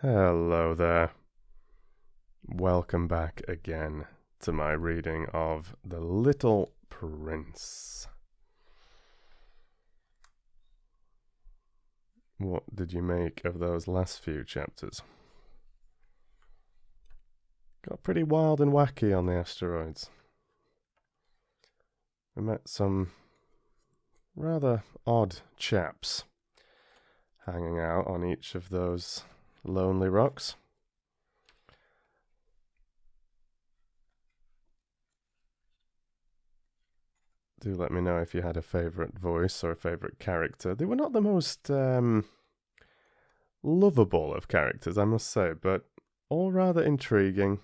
Hello there. Welcome back again to my reading of The Little Prince. What did you make of those last few chapters? Got pretty wild and wacky on the asteroids. We met some rather odd chaps hanging out on each of those lonely rocks. Do let me know if you had a favourite voice or a favourite character. They were not the most lovable of characters, I must say, but all rather intriguing.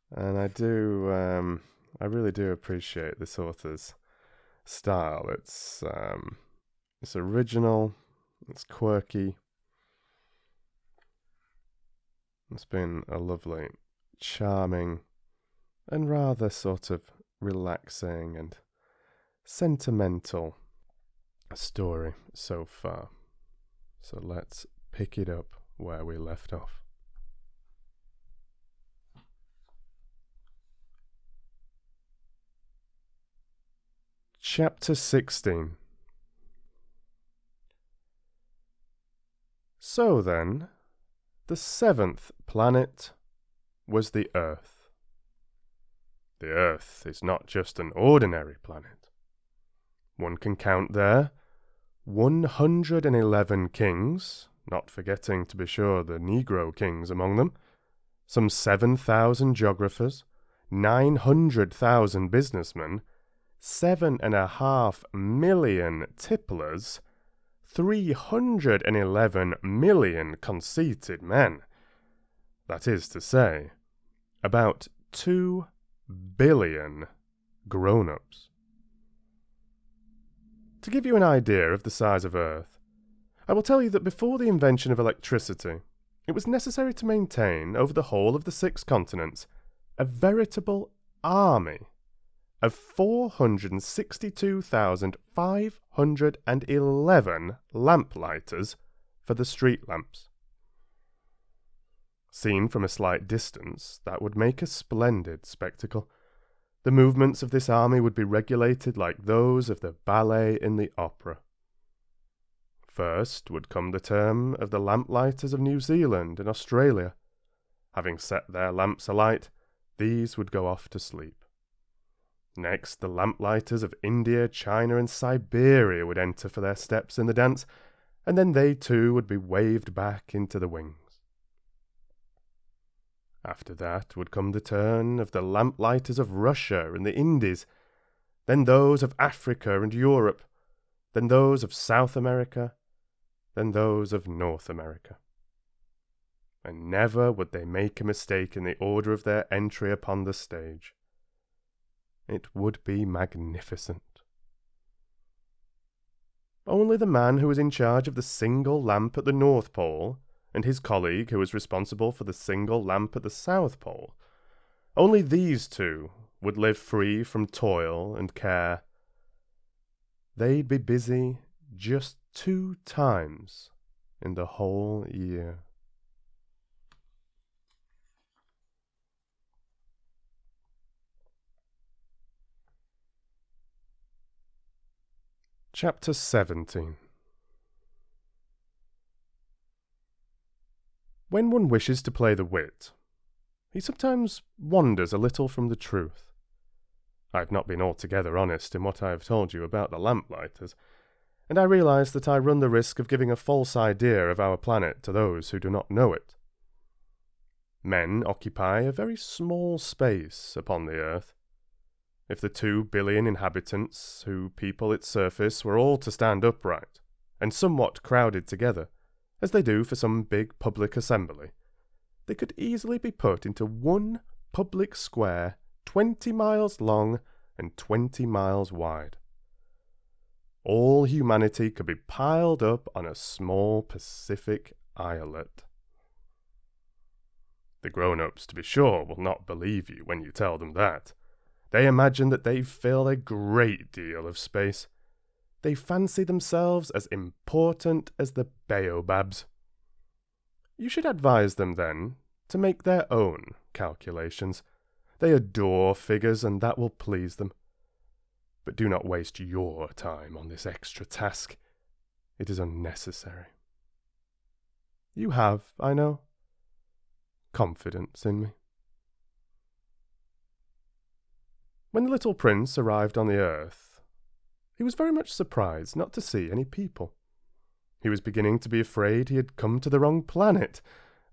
And I really do appreciate this author's style. It's original, it's quirky. It's been a lovely, charming, and rather sort of relaxing and sentimental story so far. So let's pick it up where we left off. Chapter 16. So then, the seventh planet was the Earth. The Earth is not just an ordinary planet. One can count there 111 kings, not forgetting to be sure the Negro kings among them, some 7,000 geographers, 900,000 businessmen, 7.5 million tipplers, 311 million conceited men. That is to say, about 2 billion grown-ups. To give you an idea of the size of Earth, I will tell you that before the invention of electricity, it was necessary to maintain, over the whole of the 6 continents, a veritable army of 462,511 lamplighters for the street lamps. Seen from a slight distance, that would make a splendid spectacle. The movements of this army would be regulated like those of the ballet in the opera. First would come the turn of the lamplighters of New Zealand and Australia. Having set their lamps alight, these would go off to sleep. Next, the lamplighters of India, China, and Siberia would enter for their steps in the dance, and then they too would be waved back into the wings. After that would come the turn of the lamplighters of Russia and the Indies, then those of Africa and Europe, then those of South America, then those of North America. And never would they make a mistake in the order of their entry upon the stage. It would be magnificent. Only the man who was in charge of the single lamp at the North Pole, and his colleague who was responsible for the single lamp at the South Pole, only these two would live free from toil and care. They'd be busy just 2 times in the whole year. Chapter 17. When one wishes to play the wit, he sometimes wanders a little from the truth. I have not been altogether honest in what I have told you about the lamplighters, and I realize that I run the risk of giving a false idea of our planet to those who do not know it. Men occupy a very small space upon the earth. If the 2 billion inhabitants who people its surface were all to stand upright, and somewhat crowded together, as they do for some big public assembly, they could easily be put into one public square 20 miles long and 20 miles wide. All humanity could be piled up on a small Pacific islet. The grown-ups, to be sure, will not believe you when you tell them that. They imagine that they fill a great deal of space. They fancy themselves as important as the baobabs. You should advise them, then, to make their own calculations. They adore figures, and that will please them. But do not waste your time on this extra task. It is unnecessary. You have, I know, confidence in me. When the little prince arrived on the earth, he was very much surprised not to see any people. He was beginning to be afraid he had come to the wrong planet,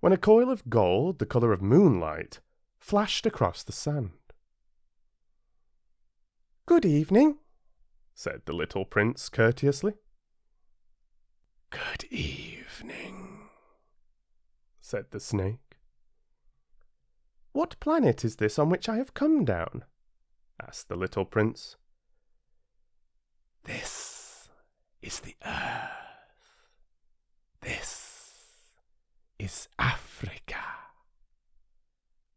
when a coil of gold, the colour of moonlight, flashed across the sand. "Good evening," said the little prince courteously. "Good evening," said the snake. "What planet is this on which I have come down?" asked the little prince. "This is the earth. This is Africa,"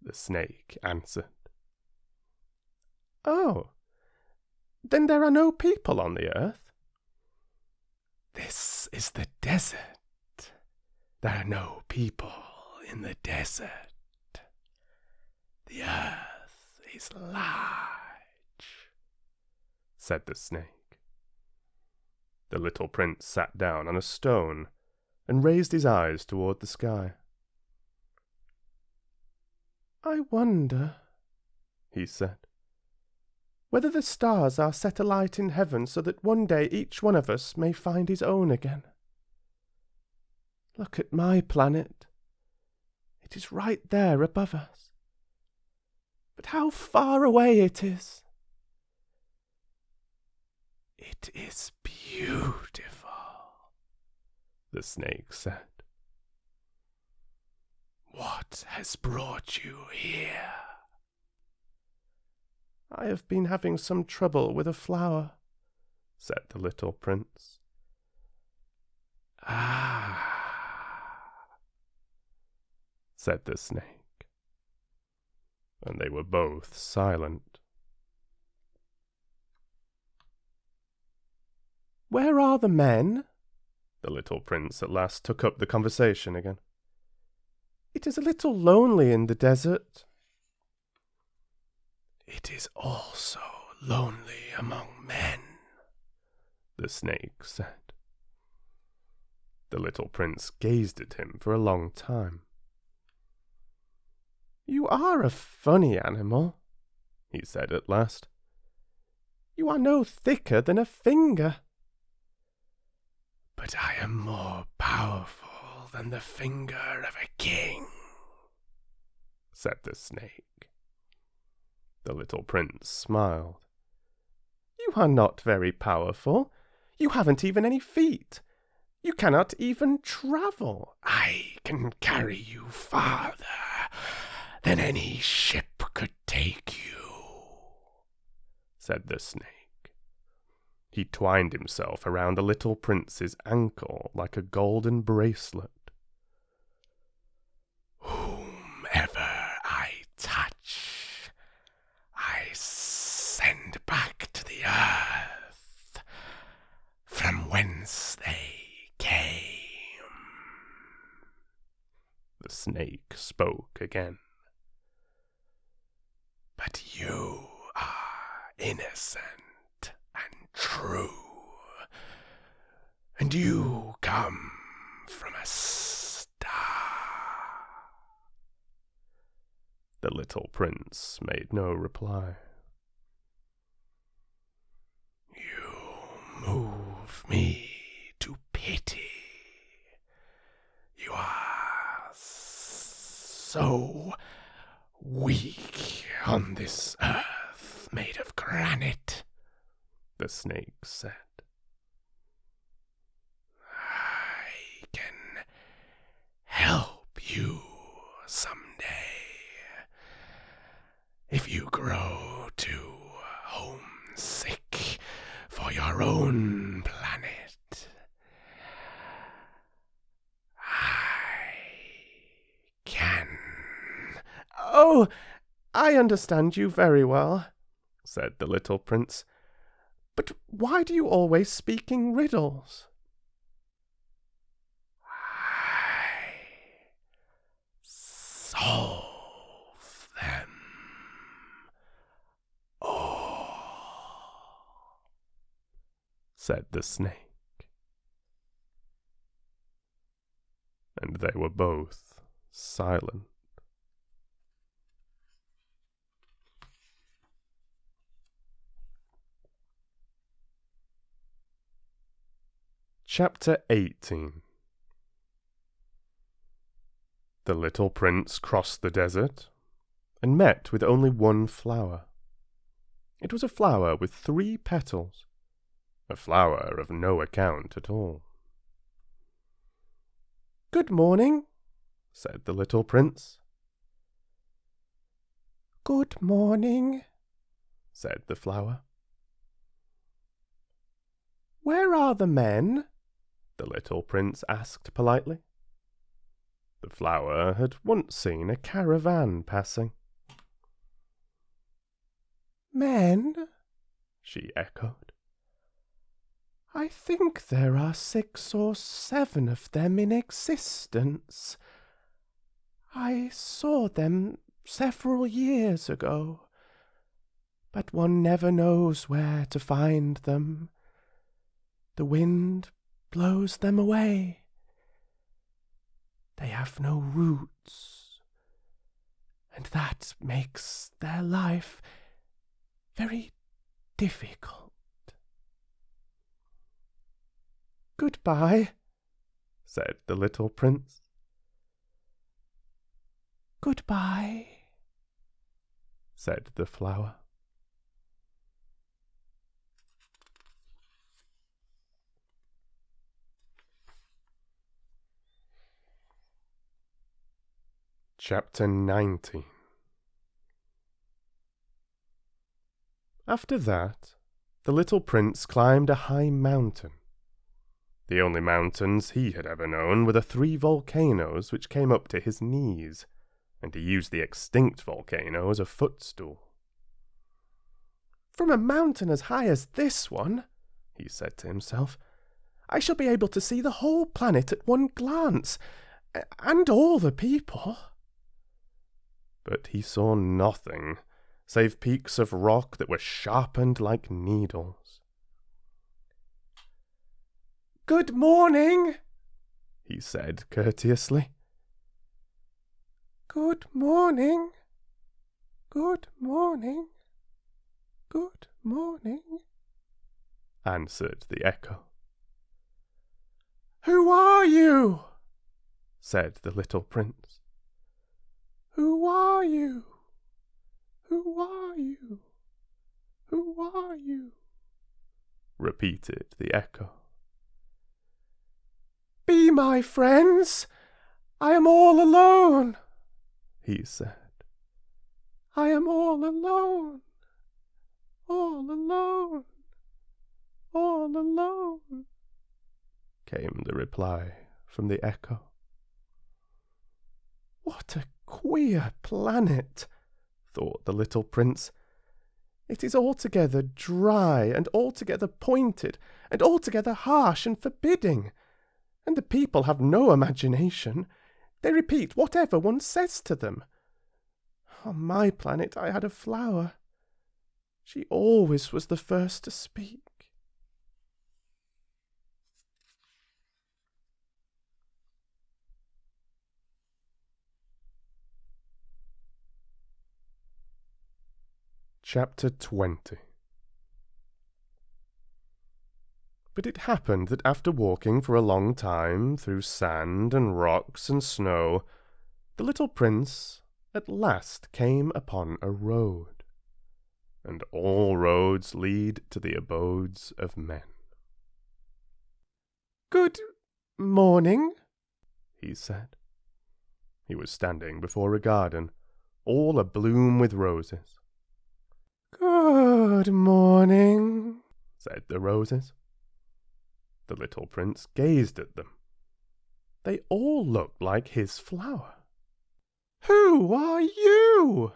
the snake answered. "Oh, then there are no people on the earth?" "This is the desert. There are no people in the desert. The earth is large," said the snake. The little prince sat down on a stone and raised his eyes toward the sky. "I wonder," he said, "whether the stars are set alight in heaven so that one day each one of us may find his own again. Look at my planet. It is right there above us. But how far away it is! It is beautiful," the snake said. "What has brought you here?" "I have been having some trouble with a flower," said the little prince. "Ah," said the snake, and they were both silent. "Where are the men?" The little prince at last took up the conversation again. "It is a little lonely in the desert." "It is also lonely among men," the snake said. The little prince gazed at him for a long time. "You are a funny animal," he said at last. "You are no thicker than a finger." "But I am more powerful than the finger of a king," said the snake. The little prince smiled. "You are not very powerful. You haven't even any feet. You cannot even travel." "I can carry you farther than any ship could take you," said the snake. He twined himself around the little prince's ankle like a golden bracelet. "Whomever I touch, I send back to the earth from whence they came." The snake spoke again. "But you are innocent and true, and you come from a star." The little prince made no reply. "You move me to pity. You are so weak on this earth made of granite," the snake said. "I can help you someday if you grow too homesick for your own planet. I can." "Oh, I understand you very well," said the little prince. "But why do you always speak in riddles?" said the snake. And they were both silent. Chapter 18. The little prince crossed the desert and met with only one flower. It was a flower with 3 petals, a flower of no account at all. "Good morning," said the little prince. "Good morning," said the flower. "Where are the men?" the little prince asked politely. The flower had once seen a caravan passing. "Men?" she echoed. "I think there are 6 or 7 of them in existence. I saw them several years ago, but one never knows where to find them. The wind blows them away. They have no roots, and that makes their life very difficult." "Goodbye," said the little prince. "Goodbye," said the flower. Chapter 19. After that, the little prince climbed a high mountain. The only mountains he had ever known were the 3 volcanoes which came up to his knees, and he used the extinct volcano as a footstool. "From a mountain as high as this one," he said to himself, "I shall be able to see the whole planet at one glance, and all the people." But he saw nothing save peaks of rock that were sharpened like needles. "Good morning," he said courteously. "Good morning, good morning, good morning," answered the echo. "Who are you?" said the little prince. "Who are you? Who are you? Who are you?" repeated the echo. "Be my friends. I am all alone," he said. "I am all alone, all alone, all alone," came the reply from the echo. "What a queer planet," thought the little prince. "It is altogether dry, and altogether pointed, and altogether harsh and forbidding, and the people have no imagination. They repeat whatever one says to them. On my planet I had a flower. She always was the first to speak." Chapter 20. But it happened that after walking for a long time through sand and rocks and snow, the little prince at last came upon a road, and all roads lead to the abodes of men. "Good morning," he said. He was standing before a garden, all abloom with roses. "Good morning," said the roses. The little prince gazed at them. They all looked like his flower. "Who are you?"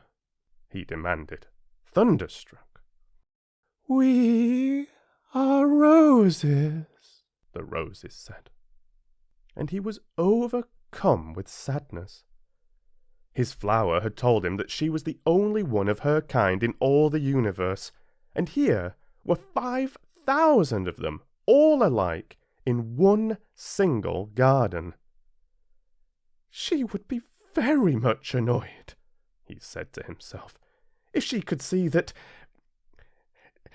he demanded, thunderstruck. "We are roses," the roses said. And he was overcome with sadness. His flower had told him that she was the only one of her kind in all the universe, and here were 5,000 of them, all alike in one single garden. "She would be very much annoyed," he said to himself, "if she could see that.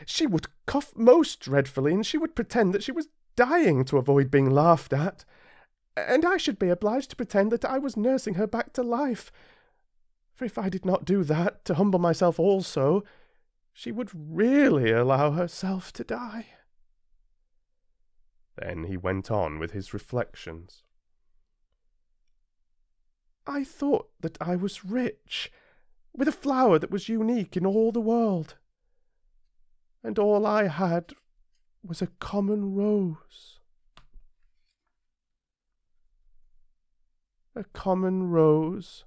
She would cough most dreadfully, and she would pretend that she was dying to avoid being laughed at, and I should be obliged to pretend that I was nursing her back to life. For if I did not do that, to humble myself also, she would really allow herself to die." Then he went on with his reflections. "I thought that I was rich, with a flower that was unique in all the world. And all I had was a common rose. A common rose,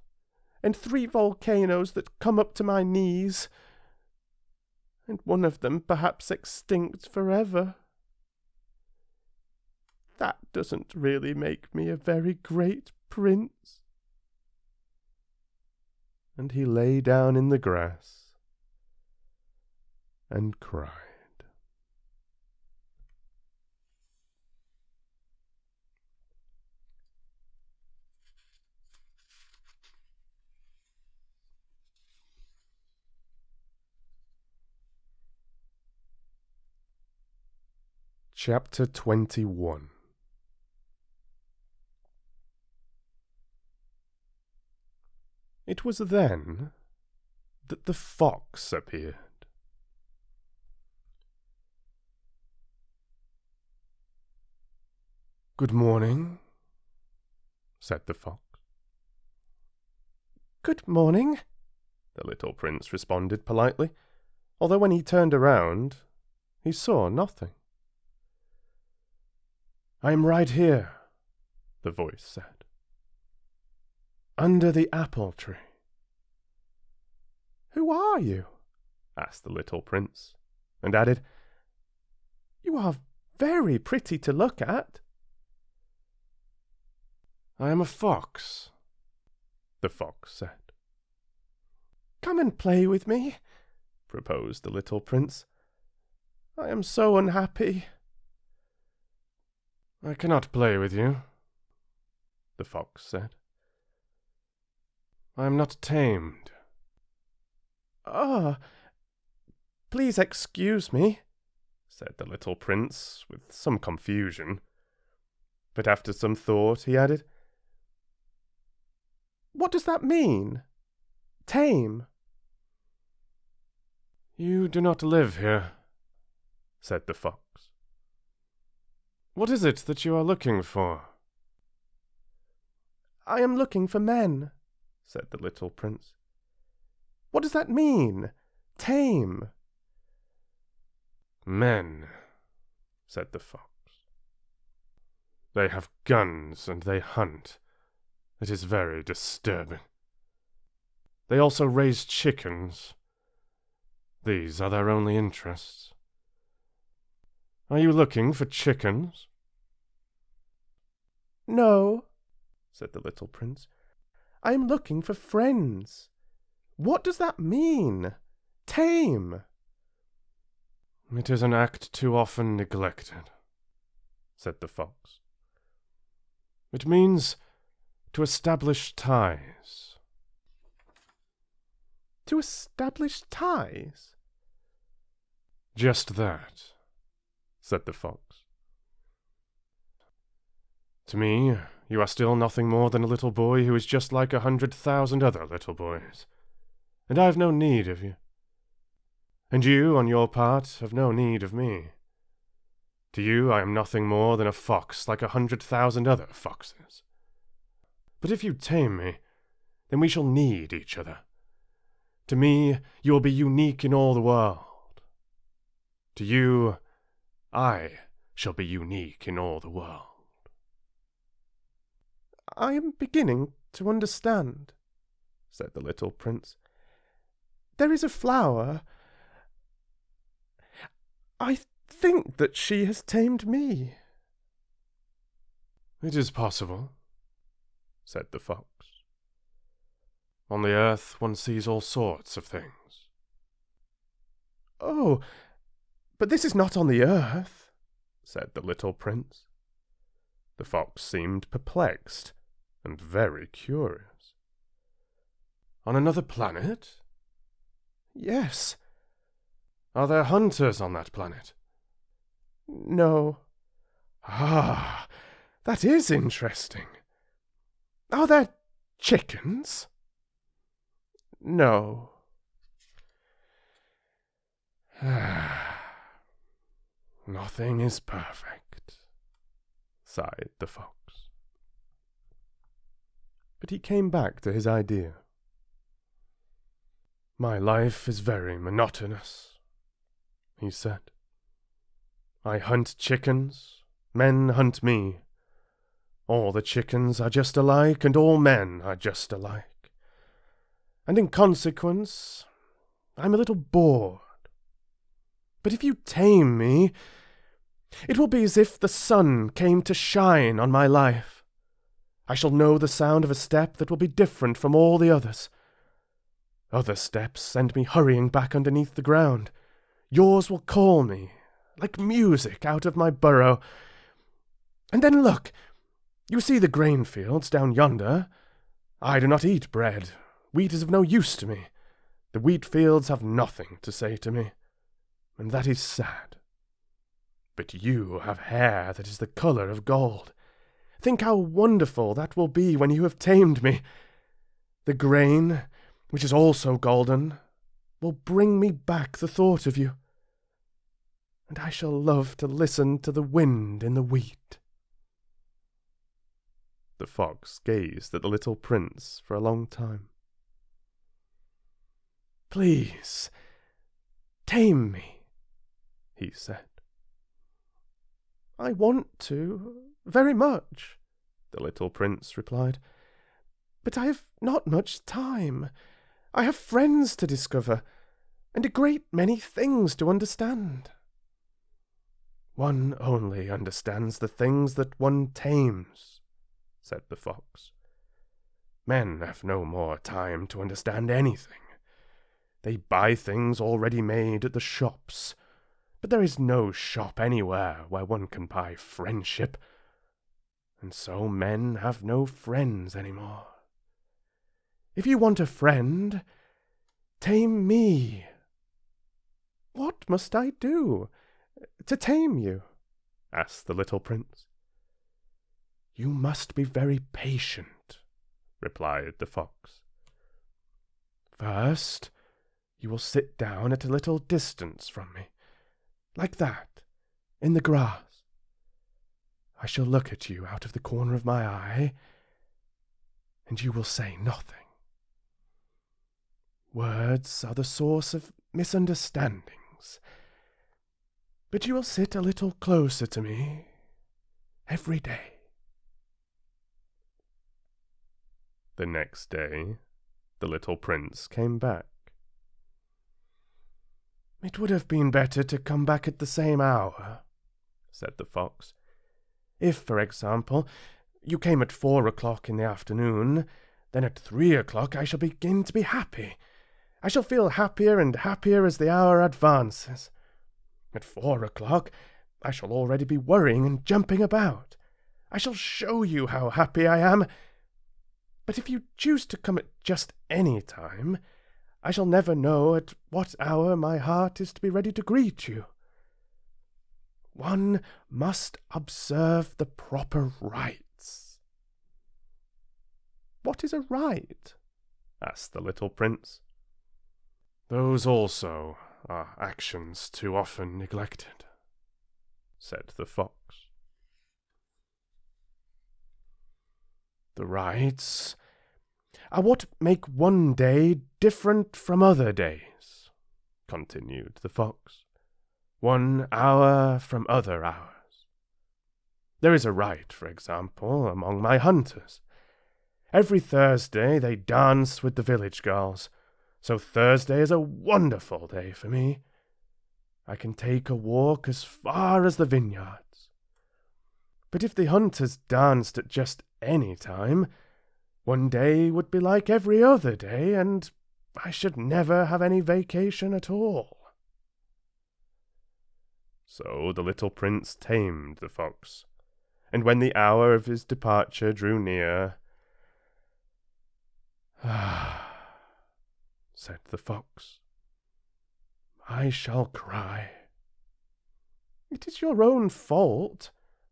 and 3 volcanoes that come up to my knees, and one of them perhaps extinct forever. That doesn't really make me a very great prince." And he lay down in the grass and cried. Chapter 21. It was then that the fox appeared. "Good morning," said the fox. "Good morning," the little prince responded politely, although when he turned around, he saw nothing. "I am right here," the voice said, "under the apple tree." "Who are you?" asked the little prince, and added, "You are very pretty to look at." "I am a fox," the fox said. "Come and play with me," proposed the little prince. "I am so unhappy." "I cannot play with you," the fox said. "I am not tamed." "Ah, please excuse me," said the little prince, with some confusion. But after some thought, he added, "What does that mean? Tame?" "You do not live here," said the fox. "What is it that you are looking for?" "I am looking for men," said the little prince. "What does that mean? Tame?" "Men," said the fox. "They have guns and they hunt. It is very disturbing. They also raise chickens. These are their only interests. Are you looking for chickens?" "No," said the little prince. "I am looking for friends. What does that mean? Tame?" "It is an act too often neglected," said the fox. "It means to establish ties." "To establish ties?" "Just that," said the fox. "To me, you are still nothing more than a little boy who is just like 100,000 other little boys, and I have no need of you. And you, on your part, have no need of me. To you I am nothing more than a fox like 100,000 other foxes. But if you tame me, then we shall need each other. To me, you will be unique in all the world. To you, I shall be unique in all the world." "I am beginning to understand," said the little prince. "There is a flower. I think that she has tamed me." "It is possible," said the fox. "On the earth one sees all sorts of things." "Oh, but this is not on the earth," said the little prince. The fox seemed perplexed and very curious. On another planet? Yes. Are there hunters on that planet? No. Ah, that is interesting. Are there chickens? No. Nothing is perfect, sighed the fox. But he came back to his idea. My life is very monotonous, he said. I hunt chickens, men hunt me. All the chickens are just alike, and all men are just alike. And in consequence, I'm a little bored. But if you tame me, it will be as if the sun came to shine on my life. I shall know the sound of a step that will be different from all the others. Other steps send me hurrying back underneath the ground. Yours will call me, like music, out of my burrow. And then look, you see the grain fields down yonder? I do not eat bread. Wheat is of no use to me. The wheat fields have nothing to say to me, and that is sad. But you have hair that is the colour of gold. Think how wonderful that will be when you have tamed me. The grain, which is also golden, will bring me back the thought of you. And I shall love to listen to the wind in the wheat. The fox gazed at the little prince for a long time. Please, tame me, he said. I want to, very much, the little prince replied. But I have not much time. I have friends to discover, and a great many things to understand. One only understands the things that one tames, said the fox. Men have no more time to understand anything. They buy things already made at the shops, but there is no shop anywhere where one can buy friendship, and so men have no friends any more. If you want a friend, tame me. What must I do to tame you? Asked the little prince. You must be very patient, replied the fox. First, you will sit down at a little distance from me, like that, in the grass. I shall look at you out of the corner of my eye, and you will say nothing. Words are the source of misunderstandings, but you will sit a little closer to me every day. The next day, the little prince came back. It would have been better to come back at the same hour, said the fox. If, for example, you came at 4 o'clock in the afternoon, then at 3 o'clock I shall begin to be happy. I shall feel happier and happier as the hour advances. At 4 o'clock I shall already be worrying and jumping about. I shall show you how happy I am. But if you choose to come at just any time, I shall never know at what hour my heart is to be ready to greet you. One must observe the proper rites. What is a rite? Asked the little prince. Those also are actions too often neglected, said the fox. The rites are what make one day different from other days, continued the fox. 1 hour from other hours. There is a rite, for example, among my hunters. Every Thursday they dance with the village girls, so Thursday is a wonderful day for me. I can take a walk as far as the vineyards. But if the hunters danced at just any time, one day would be like every other day, and I should never have any vacation at all. So the little prince tamed the fox, and when the hour of his departure drew near, "Ah," said the fox, "I shall cry." "It is your own fault,"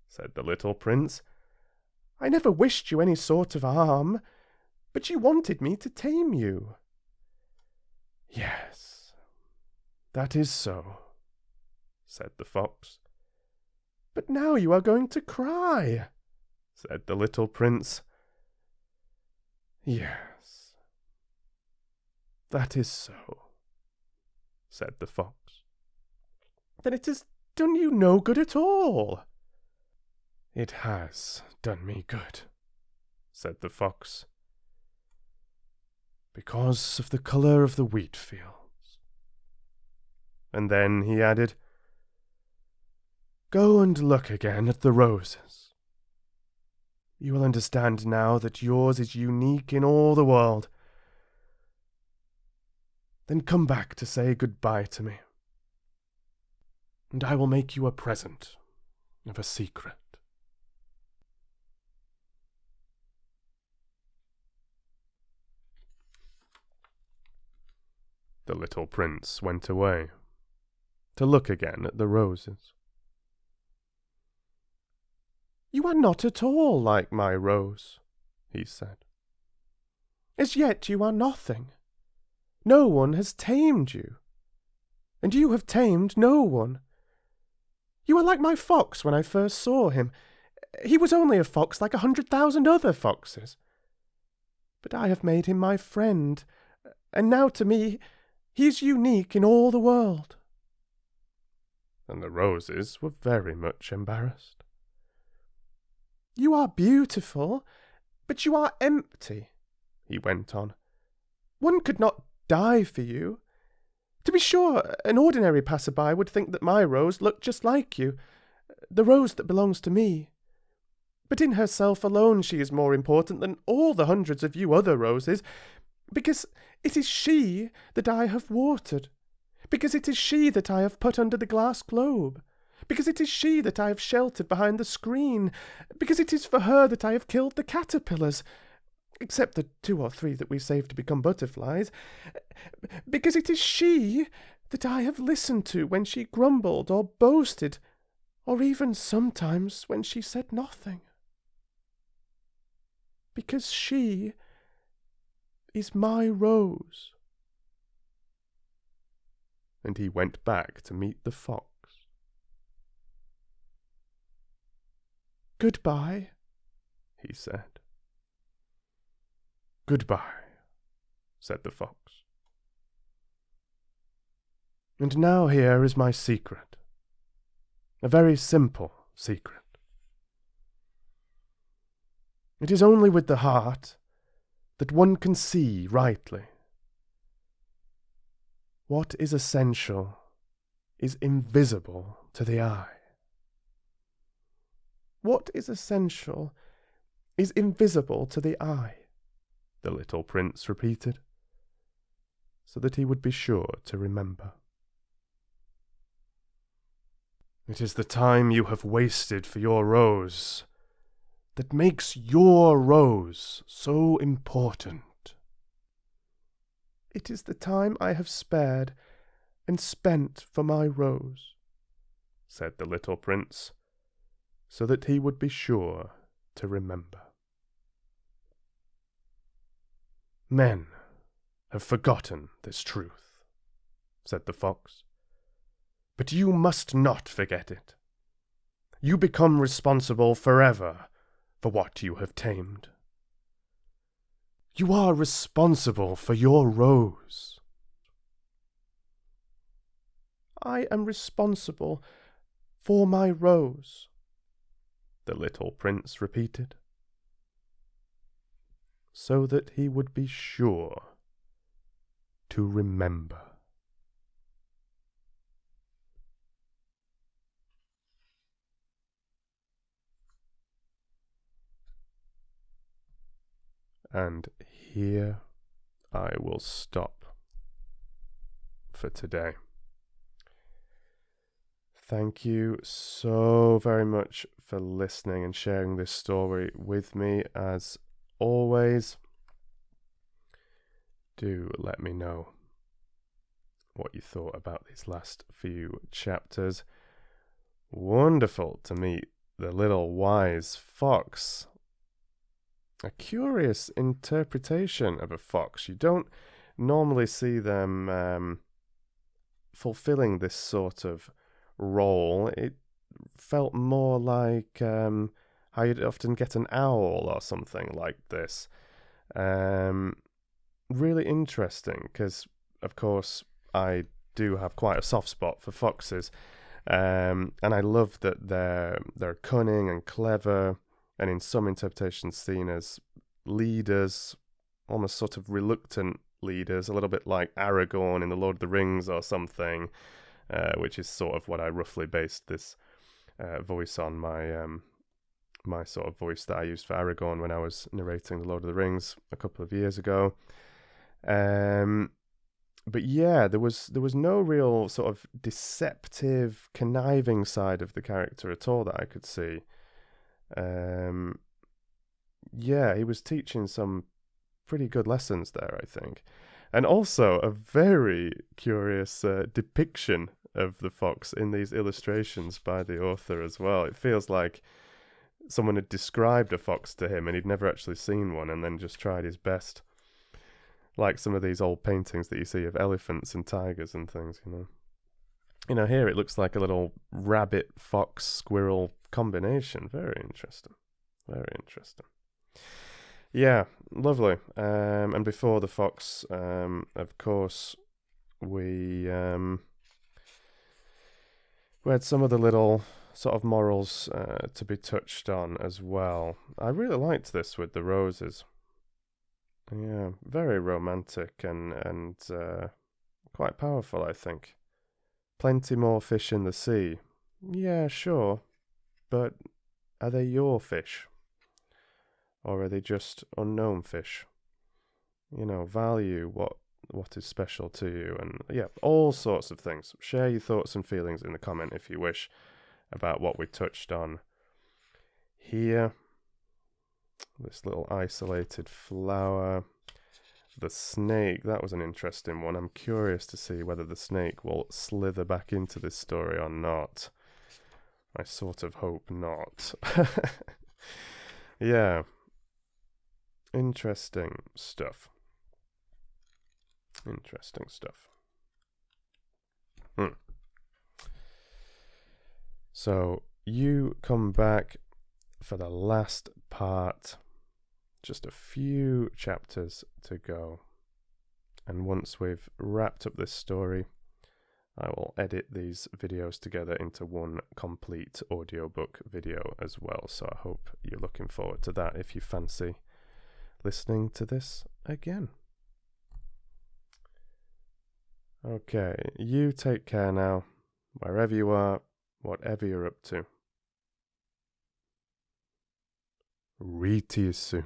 said the little prince. "I never wished you any sort of harm, but you wanted me to tame you." "Yes, that is so," said the fox. "But now you are going to cry," said the little prince. "Yes, that is so," said the fox. "Then it has done you no good at all." "It has done me good," said the fox, "because of the colour of the wheat fields." And then he added, "Go and look again at the roses. You will understand now that yours is unique in all the world. Then come back to say good-bye to me, and I will make you a present of a secret." The little prince went away to look again at the roses. "You are not at all like my rose," he said. "As yet you are nothing. No one has tamed you, and you have tamed no one. You are like my fox when I first saw him. He was only a fox like 100,000 other foxes. But I have made him my friend, and now to me he is unique in all the world." And the roses were very much embarrassed. "You are beautiful, but you are empty," he went on. "One could not die for you. To be sure, an ordinary passer-by would think that my rose looked just like you, the rose that belongs to me. But in herself alone she is more important than all the hundreds of you other roses, because it is she that I have watered, because it is she that I have put under the glass globe, because it is she that I have sheltered behind the screen, because it is for her that I have killed the caterpillars, except the 2 or 3 that we saved to become butterflies, because it is she that I have listened to when she grumbled or boasted, or even sometimes when she said nothing. Because she is my rose." And he went back to meet the fox. "Goodbye," he said. "Goodbye," said the fox. "And now here is my secret, a very simple secret. It is only with the heart that one can see rightly. What is essential is invisible to the eye." "What is essential is invisible to the eye," the little prince repeated, so that he would be sure to remember. "It is the time you have wasted for your rose that makes your rose so important." "It is the time I have spared and spent for my rose," said the little prince, so that he would be sure to remember. "Men have forgotten this truth," said the fox, "but you must not forget it. You become responsible forever for what you have tamed. You are responsible for your rose." "I am responsible for my rose," the little prince repeated, so that he would be sure to remember. And here I will stop for today. Thank you so very much for listening and sharing this story with me. As always, do let me know what you thought about these last few chapters. Wonderful to meet the little wise fox. A curious interpretation of a fox. You don't normally see them fulfilling this sort of role. It felt more like how you'd often get an owl or something like this. Really interesting, because of course I do have quite a soft spot for foxes, and I love that they're cunning and clever, and in some interpretations seen as leaders, almost sort of reluctant leaders, a little bit like Aragorn in the Lord of the Rings or something, which is sort of what I roughly based this voice on, my sort of voice that I used for Aragorn when I was narrating the Lord of the Rings a couple of years ago. But yeah, there was no real sort of deceptive, conniving side of the character at all that I could see. Yeah, he was teaching some pretty good lessons there, I think. And also a very curious depiction of the fox in these illustrations by the author as well. It feels like someone had described a fox to him and he'd never actually seen one, and then just tried his best. Like some of these old paintings that you see of elephants and tigers and things, you know. You know, here it looks like a little rabbit, fox, squirrel combination. Very interesting. Very interesting. Yeah, lovely. And before the fox, of course, we had some of the little sort of morals to be touched on as well. I really liked this with the roses. Yeah, very romantic and quite powerful, I think. Plenty more fish in the sea. Yeah, sure. But are they your fish? Or are they just unknown fish? You know, value what is special to you, and yeah, all sorts of things. Share your thoughts and feelings in the comment if you wish about what we touched on here. This little isolated flower. The snake, that was an interesting one. I'm curious to see whether the snake will slither back into this story or not. I sort of hope not. Yeah. Interesting stuff. Interesting stuff. So you come back for the last part. Just a few chapters to go. And once we've wrapped up this story, I will edit these videos together into one complete audiobook video as well. So I hope you're looking forward to that if you fancy listening to this again. Okay, you take care now, wherever you are, whatever you're up to. Read to you soon.